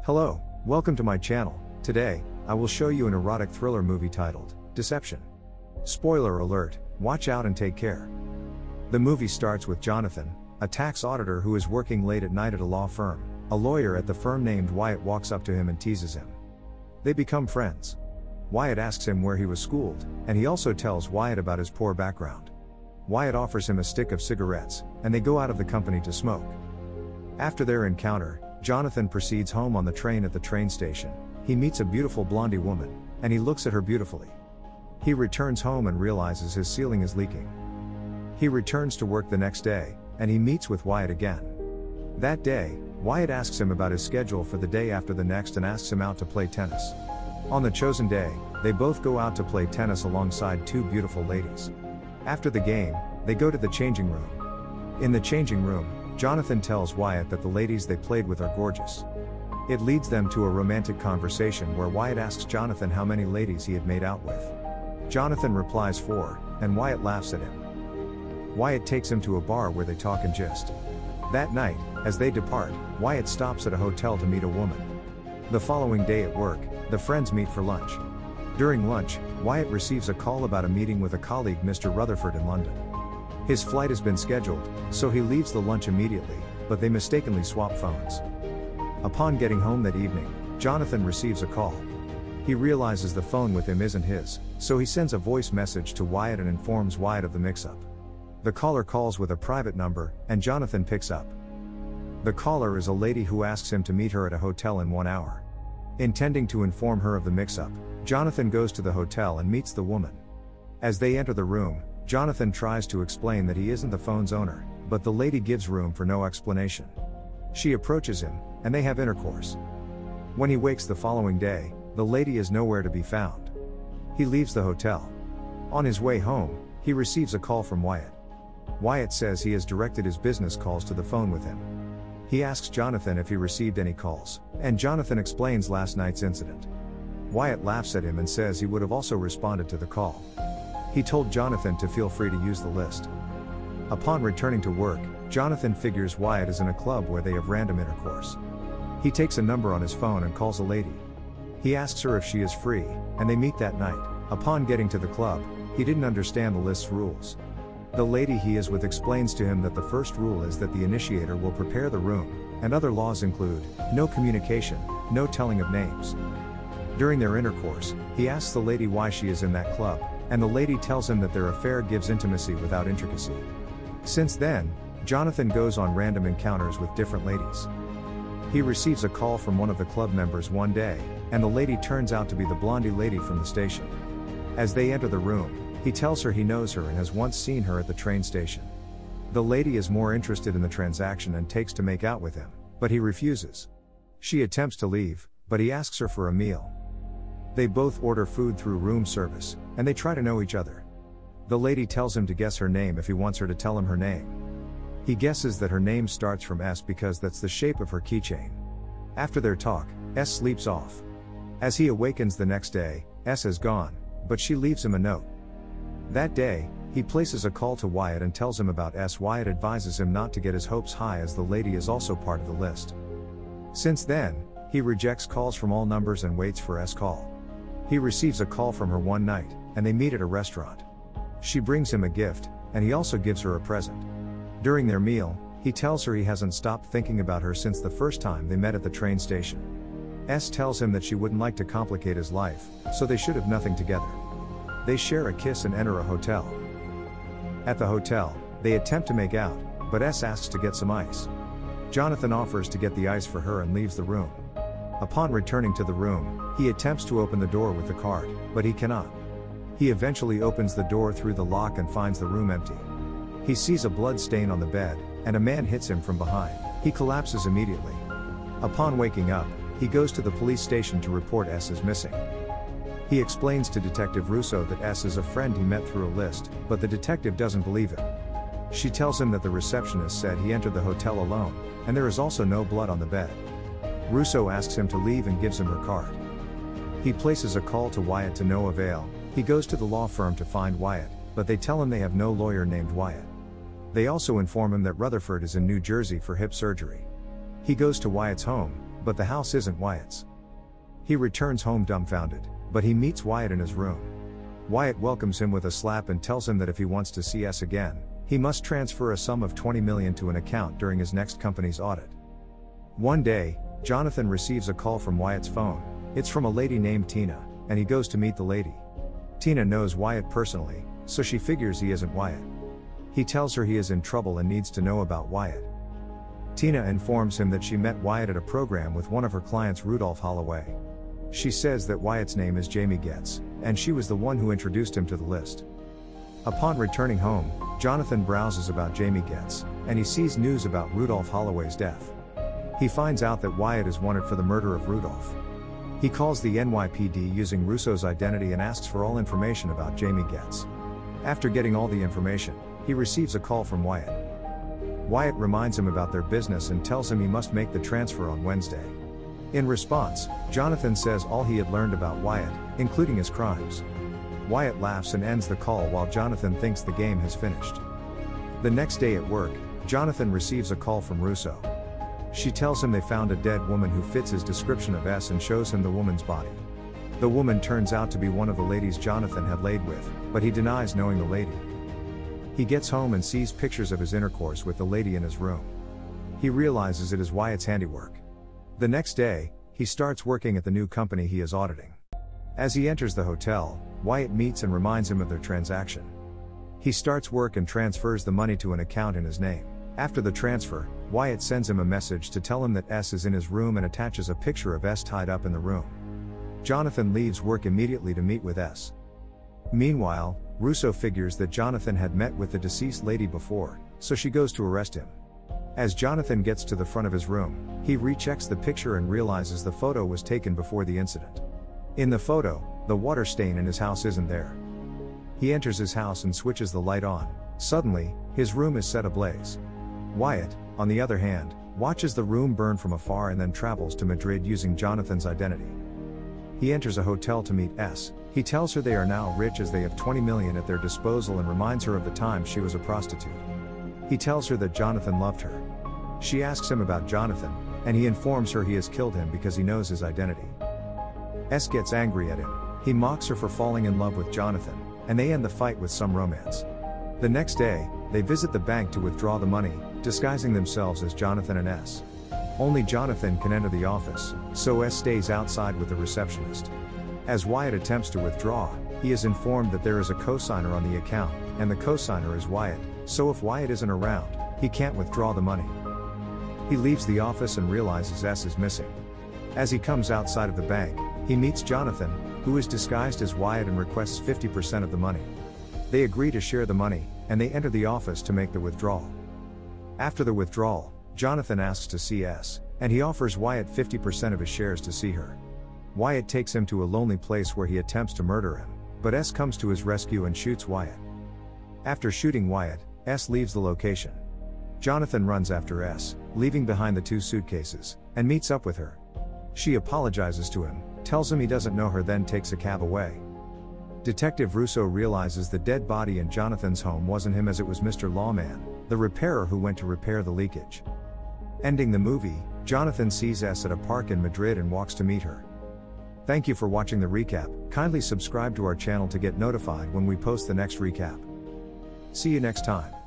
Hello, welcome to my channel. Today, I will show you an erotic thriller movie titled, Deception. Spoiler alert, watch out and take care. The movie starts with Jonathan, a tax auditor who is working late at night at a law firm. A lawyer at the firm named Wyatt walks up to him and teases him. They become friends. Wyatt asks him where he was schooled, and he also tells Wyatt about his poor background. Wyatt offers him a stick of cigarettes, and they go out of the company to smoke. After their encounter, Jonathan proceeds home on the train. At the train station, he meets a beautiful blondie woman, and he looks at her beautifully. He returns home and realizes his ceiling is leaking. He returns to work the next day, and he meets with Wyatt again. That day, Wyatt asks him about his schedule for the day after the next and asks him out to play tennis. On the chosen day, they both go out to play tennis alongside two beautiful ladies. After the game, they go to the changing room. In the changing room, Jonathan tells Wyatt that the ladies they played with are gorgeous. It leads them to a romantic conversation where Wyatt asks Jonathan how many ladies he had made out with. Jonathan replies 4, and Wyatt laughs at him. Wyatt takes him to a bar where they talk and gist. That night, as they depart, Wyatt stops at a hotel to meet a woman. The following day at work, the friends meet for lunch. During lunch, Wyatt receives a call about a meeting with a colleague, Mr. Rutherford, in London. His flight has been scheduled, so he leaves the lunch immediately, but they mistakenly swap phones. Upon getting home that evening, Jonathan receives a call. He realizes the phone with him isn't his, so he sends a voice message to Wyatt and informs Wyatt of the mix-up. The caller calls with a private number, and Jonathan picks up. The caller is a lady who asks him to meet her at a hotel in 1 hour. Intending to inform her of the mix-up, Jonathan goes to the hotel and meets the woman. As they enter the room, Jonathan tries to explain that he isn't the phone's owner, but the lady gives room for no explanation. She approaches him, and they have intercourse. When he wakes the following day, the lady is nowhere to be found. He leaves the hotel. On his way home, he receives a call from Wyatt. Wyatt says he has directed his business calls to the phone with him. He asks Jonathan if he received any calls, and Jonathan explains last night's incident. Wyatt laughs at him and says he would have also responded to the call. He told Jonathan to feel free to use the list. Upon returning to work, Jonathan figures Wyatt is in a club where they have random intercourse. He takes a number on his phone and calls a lady. He asks her if she is free, and they meet that night. Upon getting to the club, he didn't understand the list's rules. The lady he is with explains to him that the first rule is that the initiator will prepare the room, and other laws include no communication, no telling of names. During their intercourse, he asks the lady why she is in that club, and the lady tells him that their affair gives intimacy without intricacy. Since then, Jonathan goes on random encounters with different ladies. He receives a call from one of the club members one day, and the lady turns out to be the blondie lady from the station. As they enter the room, he tells her he knows her and has once seen her at the train station. The lady is more interested in the transaction and takes to make out with him, but he refuses. She attempts to leave, but he asks her for a meal. They both order food through room service, and they try to know each other. The lady tells him to guess her name if he wants her to tell him her name. He guesses that her name starts from S because that's the shape of her keychain. After their talk, S sleeps off. As he awakens the next day, S is gone, but she leaves him a note. That day, he places a call to Wyatt and tells him about S. Wyatt advises him not to get his hopes high as the lady is also part of the list. Since then, he rejects calls from all numbers and waits for S' call. He receives a call from her one night, and they meet at a restaurant. She brings him a gift, and he also gives her a present. During their meal, he tells her he hasn't stopped thinking about her since the first time they met at the train station. S tells him that she wouldn't like to complicate his life, so they should have nothing together. They share a kiss and enter a hotel. At the hotel, they attempt to make out, but S asks to get some ice. Jonathan offers to get the ice for her and leaves the room. Upon returning to the room, he attempts to open the door with the card, but he cannot. He eventually opens the door through the lock and finds the room empty. He sees a blood stain on the bed, and a man hits him from behind. He collapses immediately. Upon waking up, he goes to the police station to report S as missing. He explains to Detective Russo that S is a friend he met through a list, but the detective doesn't believe him. She tells him that the receptionist said he entered the hotel alone, and there is also no blood on the bed. Russo asks him to leave and gives him her card. He places a call to Wyatt to no avail. He goes to the law firm to find Wyatt, but they tell him they have no lawyer named Wyatt. They also inform him that Rutherford is in New Jersey for hip surgery. He goes to Wyatt's home, but the house isn't Wyatt's. He returns home dumbfounded, but he meets Wyatt in his room. Wyatt welcomes him with a slap and tells him that if he wants to see S again, he must transfer a sum of $20 million to an account during his next company's audit. One day, Jonathan receives a call from Wyatt's phone. It's from a lady named Tina, and he goes to meet the lady. Tina knows Wyatt personally, so she figures he isn't Wyatt. He tells her he is in trouble and needs to know about Wyatt. Tina informs him that she met Wyatt at a program with one of her clients, Rudolph Holloway. She says that Wyatt's name is Jamie Getz, and she was the one who introduced him to the list. Upon returning home, Jonathan browses about Jamie Getz, and he sees news about Rudolph Holloway's death. He finds out that Wyatt is wanted for the murder of Rudolph. He calls the NYPD using Russo's identity and asks for all information about Jamie Getz. After getting all the information, he receives a call from Wyatt. Wyatt reminds him about their business and tells him he must make the transfer on Wednesday. In response, Jonathan says all he had learned about Wyatt, including his crimes. Wyatt laughs and ends the call while Jonathan thinks the game has finished. The next day at work, Jonathan receives a call from Russo. She tells him they found a dead woman who fits his description of S and shows him the woman's body. The woman turns out to be one of the ladies Jonathan had laid with, but he denies knowing the lady. He gets home and sees pictures of his intercourse with the lady in his room. He realizes it is Wyatt's handiwork. The next day, he starts working at the new company he is auditing. As he enters the hotel, Wyatt meets and reminds him of their transaction. He starts work and transfers the money to an account in his name. After the transfer, Wyatt sends him a message to tell him that S is in his room and attaches a picture of S tied up in the room. Jonathan leaves work immediately to meet with S. Meanwhile, Russo figures that Jonathan had met with the deceased lady before, so she goes to arrest him. As Jonathan gets to the front of his room, he rechecks the picture and realizes the photo was taken before the incident. In the photo, the water stain in his house isn't there. He enters his house and switches the light on. Suddenly, his room is set ablaze. Wyatt, on the other hand, watches the room burn from afar and then travels to Madrid using Jonathan's identity. He enters a hotel to meet S. He tells her they are now rich as they have $20 million at their disposal and reminds her of the time she was a prostitute. He tells her that Jonathan loved her. She asks him about Jonathan, and he informs her he has killed him because he knows his identity. S gets angry at him. He mocks her for falling in love with Jonathan, and they end the fight with some romance. The next day, they visit the bank to withdraw the money, disguising themselves as Jonathan and S. Only Jonathan can enter the office, so S stays outside with the receptionist. As Wyatt attempts to withdraw, he is informed that there is a cosigner on the account, and the cosigner is Wyatt, so if Wyatt isn't around, he can't withdraw the money. He leaves the office and realizes S is missing. As he comes outside of the bank, he meets Jonathan, who is disguised as Wyatt and requests 50% of the money. They agree to share the money, and they enter the office to make the withdrawal. After the withdrawal, Jonathan asks to see S, and he offers Wyatt 50% of his shares to see her. Wyatt takes him to a lonely place where he attempts to murder him, but S comes to his rescue and shoots Wyatt. After shooting Wyatt, S leaves the location. Jonathan runs after S, leaving behind the 2 suitcases, and meets up with her. She apologizes to him, tells him he doesn't know her, then takes a cab away. Detective Russo realizes the dead body in Jonathan's home wasn't him, as it was Mr. Lawman, the repairer who went to repair the leakage. Ending the movie, Jonathan sees S at a park in Madrid and walks to meet her. Thank you for watching the recap. Kindly subscribe to our channel to get notified when we post the next recap. See you next time.